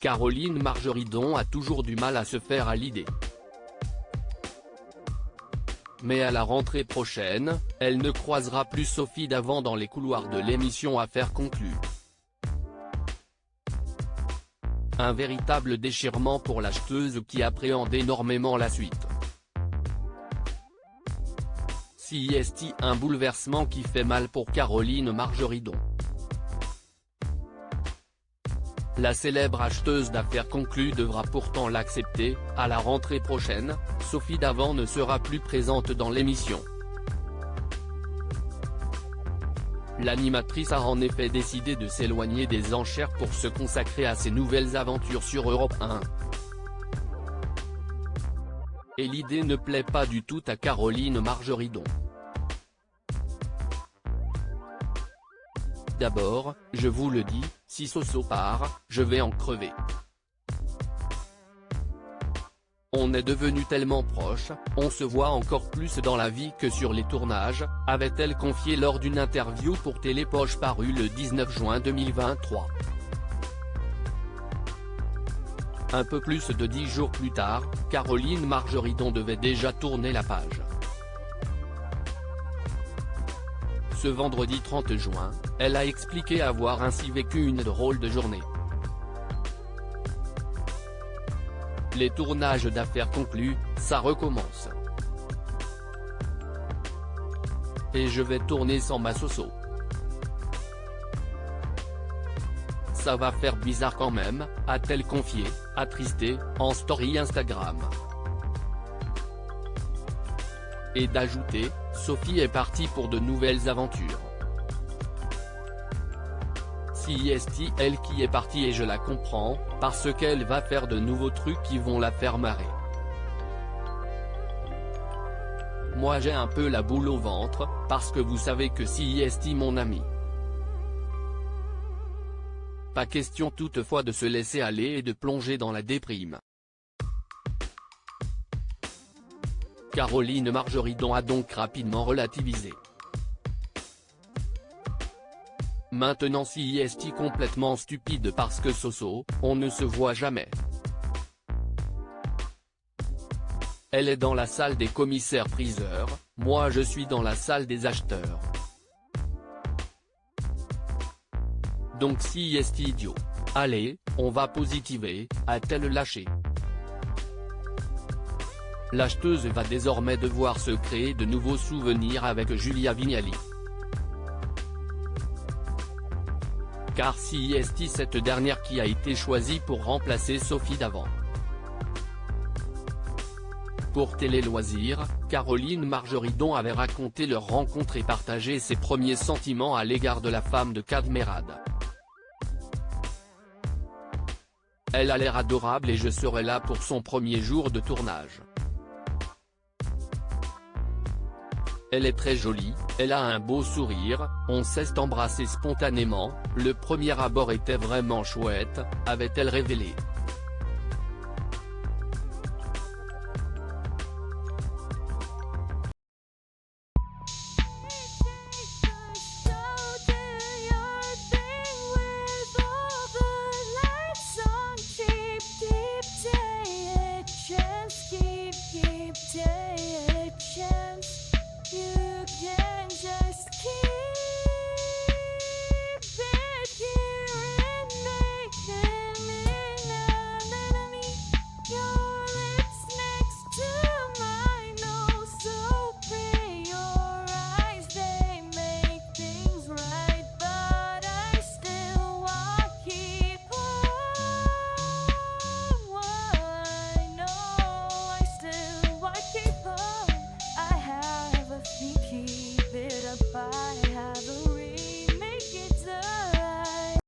Caroline Margeridon a toujours du mal à se faire à l'idée. Mais à la rentrée prochaine, elle ne croisera plus Sophie Davant dans les couloirs de l'émission Affaires conclues. Un véritable déchirement pour l'acheteuse qui appréhende énormément la suite. CIST, un bouleversement qui fait mal pour Caroline Margeridon. La célèbre acheteuse d'affaires conclues devra pourtant l'accepter, à la rentrée prochaine, Sophie Davant ne sera plus présente dans l'émission. L'animatrice a en effet décidé de s'éloigner des enchères pour se consacrer à ses nouvelles aventures sur Europe 1. Et l'idée ne plaît pas du tout à Caroline Margeridon. D'abord, je vous le dis, si Soso part, je vais en crever. On est devenus tellement proches, on se voit encore plus dans la vie que sur les tournages, avait-elle confié lors d'une interview pour Télépoche parue le 19 juin 2023. Un peu plus de 10 jours plus tard, Caroline Margeridon devait déjà tourner la page. Ce vendredi 30 juin, elle a expliqué avoir ainsi vécu une drôle de journée. Les tournages d'affaires conclus, ça recommence. Et je vais tourner sans ma Soso. Ça va faire bizarre quand même, a-t-elle confié, attristée, en story Instagram. Et d'ajouter, Sophie est partie pour de nouvelles aventures. CIST, elle qui est partie et je la comprends, parce qu'elle va faire de nouveaux trucs qui vont la faire marrer. Moi j'ai un peu la boule au ventre, parce que vous savez que CIST mon ami. Pas question toutefois de se laisser aller et de plonger dans la déprime. Caroline Margeridon a donc rapidement relativisé. Maintenant CIST complètement stupide parce que Soso, on ne se voit jamais. Elle est dans la salle des commissaires-priseurs, moi je suis dans la salle des acheteurs. Donc CIST idiot. Allez, on va positiver, a-t-elle lâché. L'acheteuse va désormais devoir se créer de nouveaux souvenirs avec Julia Vignali. Car CIST cette dernière qui a été choisie pour remplacer Sophie Davant. Pour Télé Loisirs, Caroline Margeridon avait raconté leur rencontre et partagé ses premiers sentiments à l'égard de la femme de Kad Merad. Elle a l'air adorable et je serai là pour son premier jour de tournage. Elle est très jolie, elle a un beau sourire, on s'est embrassé spontanément, le premier abord était vraiment chouette, avait-elle révélé.